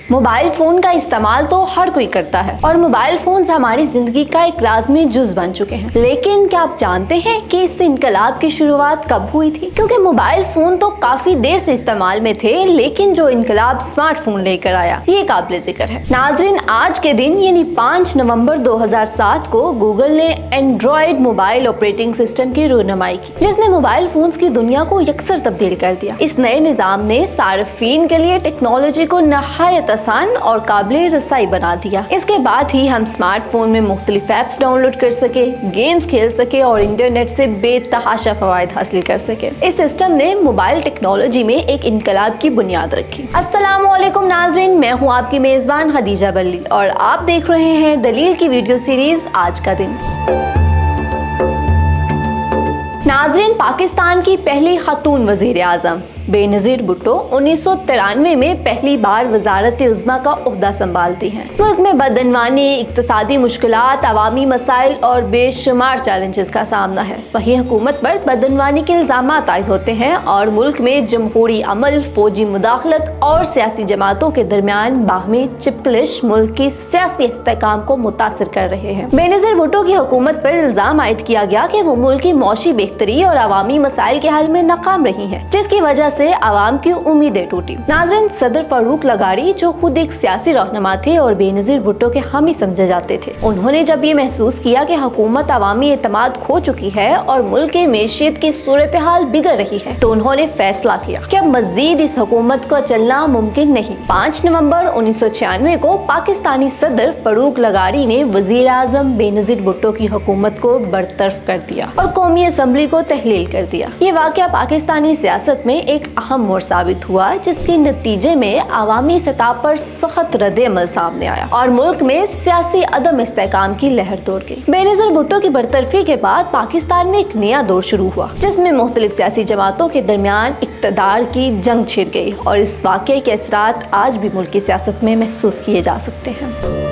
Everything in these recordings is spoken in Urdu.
موبائل فون کا استعمال تو ہر کوئی کرتا ہے اور موبائل فون ہماری زندگی کا ایک لازمی جز بن چکے ہیں، لیکن کیا آپ جانتے ہیں کہ اس انقلاب کی شروعات کب ہوئی تھی؟ کیونکہ موبائل فون تو کافی دیر سے استعمال میں تھے، لیکن جو انقلاب اسمارٹ فون لے کر آیا یہ قابل ذکر ہے۔ ناظرین، آج کے دن یعنی 5 نومبر 2007 کو گوگل نے اینڈرائیڈ موبائل آپریٹنگ سسٹم کی رونمائی کی، جس نے موبائل فونز کی دنیا کو یکسر تبدیل کر دیا۔ اس نئے نظام نے صارفین کے لیے ٹیکنالوجی کو نہایت آسان اور قابل رسائی بنا دیا۔ اس کے بعد ہی ہم اسمارٹ فون میں مختلف ایپس ڈاؤن لوڈ کر سکے، گیمز کھیل سکے اور انٹرنیٹ سے بے تحاشا فوائد حاصل کر سکے۔ اس سسٹم نے موبائل ٹیکنالوجی میں ایک انقلاب کی بنیاد رکھی۔ السلام علیکم ناظرین، میں ہوں آپ کی میزبان خدیجہ بلی اور آپ دیکھ رہے ہیں دلیل کی ویڈیو سیریز آج کا دن۔ ناظرین، پاکستان کی پہلی خاتون وزیر اعظم بے نظیر بھٹو 1993 میں پہلی بار وزارت عظمیٰ کا عہدہ سنبھالتی ہیں۔ ملک میں بدعنوانی، اقتصادی مشکلات، عوامی مسائل اور بے شمار چیلنجز کا سامنا ہے۔ وہیں حکومت پر بدعنوانی کے الزامات عائد ہوتے ہیں اور ملک میں جمہوری عمل، فوجی مداخلت اور سیاسی جماعتوں کے درمیان باہمی چپکلش ملک کی سیاسی استحکام کو متاثر کر رہے ہیں۔ بے نظیر بھٹو کی حکومت پر الزام عائد کیا گیا کہ وہ ملک کی معاشی بہتری اور عوامی مسائل کے حل میں ناکام رہی ہیں، جس کی وجہ سے عوام کی امیدیں ٹوٹی۔ ناظرین، صدر فاروق لغاری جو خود ایک سیاسی رہنما تھے اور بے نظیر بھٹو کے حامی سمجھے جاتے تھے، انہوں نے جب یہ محسوس کیا کہ حکومت عوامی اعتماد کھو چکی ہے اور ملک کی معیشت کی صورتحال بگڑ رہی ہے، تو انہوں نے فیصلہ کیا کہ اب مزید اس حکومت کو چلنا ممکن نہیں۔ 5 نومبر 1996 کو پاکستانی صدر فاروق لغاری نے وزیر اعظم بے نظیر بھٹو کی حکومت کو برطرف کر دیا اور قومی اسمبلی کو تحلیل کر دیا۔ یہ واقعہ پاکستانی سیاست میں ایک اہم موڑ ثابت ہوا، جس کے نتیجے میں عوامی سطح پر سخت رد عمل سامنے آیا اور ملک میں سیاسی عدم استحکام کی لہر دوڑ گئی۔ بے نظیر بھٹو کی برطرفی کے بعد پاکستان میں ایک نیا دور شروع ہوا، جس میں مختلف سیاسی جماعتوں کے درمیان اقتدار کی جنگ چھڑ گئی اور اس واقعے کے اثرات آج بھی ملک کی سیاست میں محسوس کیے جا سکتے ہیں۔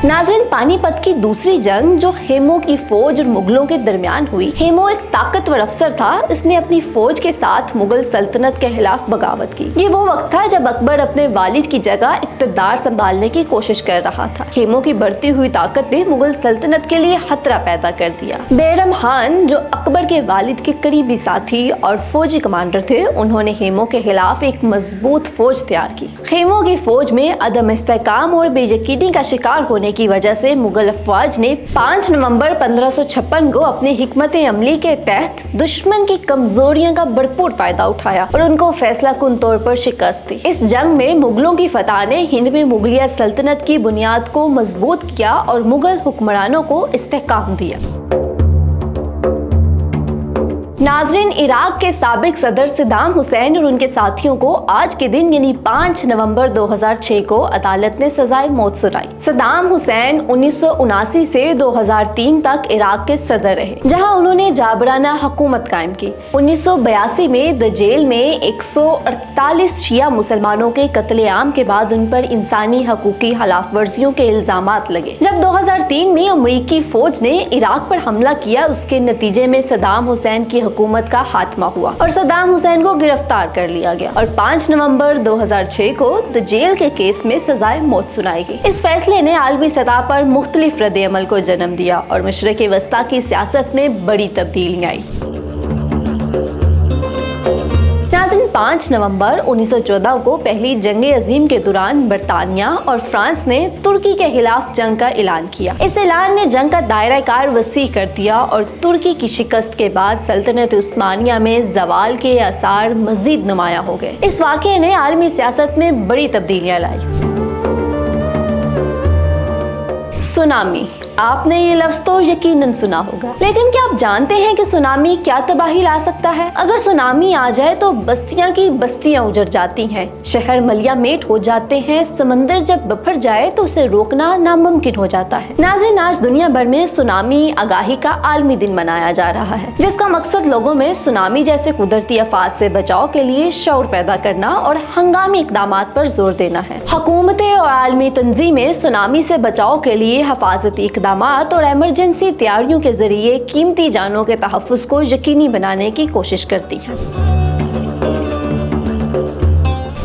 ناظرین، پانی پت کی دوسری جنگ جو خیموں کی فوج اور مغلوں کے درمیان ہوئی، خیموں ایک طاقتور افسر تھا، اس نے اپنی فوج کے ساتھ مغل سلطنت کے خلاف بغاوت کی۔ یہ وہ وقت تھا جب اکبر اپنے والد کی جگہ اقتدار سنبھالنے کی کوشش کر رہا تھا۔ خیموں کی بڑھتی ہوئی طاقت نے مغل سلطنت کے لیے خطرہ پیدا کر دیا۔ بیرم خان جو اکبر کے والد کے قریبی ساتھی اور فوجی کمانڈر تھے، انہوں نے خیموں کے خلاف ایک مضبوط فوج تیار کی۔ خیموں کی فوج میں عدم استحکام اور بے یقینی کا شکار ہونے کی وجہ سے مغل افواج نے 5 نومبر 1556 کو اپنی حکمت عملی کے تحت دشمن کی کمزوریوں کا بھرپور فائدہ اٹھایا اور ان کو فیصلہ کن طور پر شکست دی۔ اس جنگ میں مغلوں کی فتح نے ہند میں مغلیہ سلطنت کی بنیاد کو مضبوط کیا اور مغل حکمرانوں کو استحکام دیا۔ ناظرین، عراق کے سابق صدر صدام حسین اور ان کے ساتھیوں کو آج کے دن یعنی 5 نومبر 2006 کو عدالت نے سزائے موت سنائی۔ صدام حسین 1979 سے 2003 تک عراق کے صدر رہے، جہاں انہوں نے جابرانہ حکومت قائم کی۔ 1982 میں دجیل میں 148 شیعہ مسلمانوں کے قتل عام کے بعد ان پر انسانی حقوقی خلاف ورزیوں کے الزامات لگے۔ جب 2003 میں امریکی فوج نے عراق پر حملہ کیا، اس کے نتیجے میں صدام حسین کی حکومت کا خاتمہ ہوا اور صدام حسین کو گرفتار کر لیا گیا اور 5 نومبر 2006 کو دجیل کے کیس میں سزائے موت سنائی گئی۔ اس فیصلے نے عالمی سطح پر مختلف رد عمل کو جنم دیا اور مشرق وسطیٰ کی سیاست میں بڑی تبدیلیاں آئی۔ 5 نومبر 1914 کو پہلی جنگ عظیم کے دوران برطانیہ اور فرانس نے ترکی کے خلاف جنگ کا اعلان کیا۔ اس اعلان نے جنگ کا دائرہ کار وسیع کر دیا اور ترکی کی شکست کے بعد سلطنت عثمانیہ میں زوال کے آثار مزید نمایاں ہو گئے۔ اس واقعے نے عالمی سیاست میں بڑی تبدیلیاں لائی۔ سونامی، آپ نے یہ لفظ تو یقیناً سنا ہوگا، لیکن کیا آپ جانتے ہیں کہ سونامی کیا تباہی لا سکتا ہے؟ اگر سونامی آ جائے تو بستیاں کی بستیاں اجڑ جاتی ہیں، شہر ملیا میٹ ہو جاتے ہیں، سمندر جب بپھر جائے تو اسے روکنا ناممکن ہو جاتا ہے۔ ناظرین، آج دنیا بھر میں سونامی آگاہی کا عالمی دن منایا جا رہا ہے، جس کا مقصد لوگوں میں سونامی جیسے قدرتی آفات سے بچاؤ کے لیے شعور پیدا کرنا اور ہنگامی اقدامات پر زور دینا ہے۔ حکومتیں اور عالمی تنظیمیں سونامی سے بچاؤ کے لیے حفاظتی اقدامات اور ایمرجنسی تیاریوں کے ذریعے قیمتی جانوں کے تحفظ کو یقینی بنانے کی کوشش کرتی ہیں۔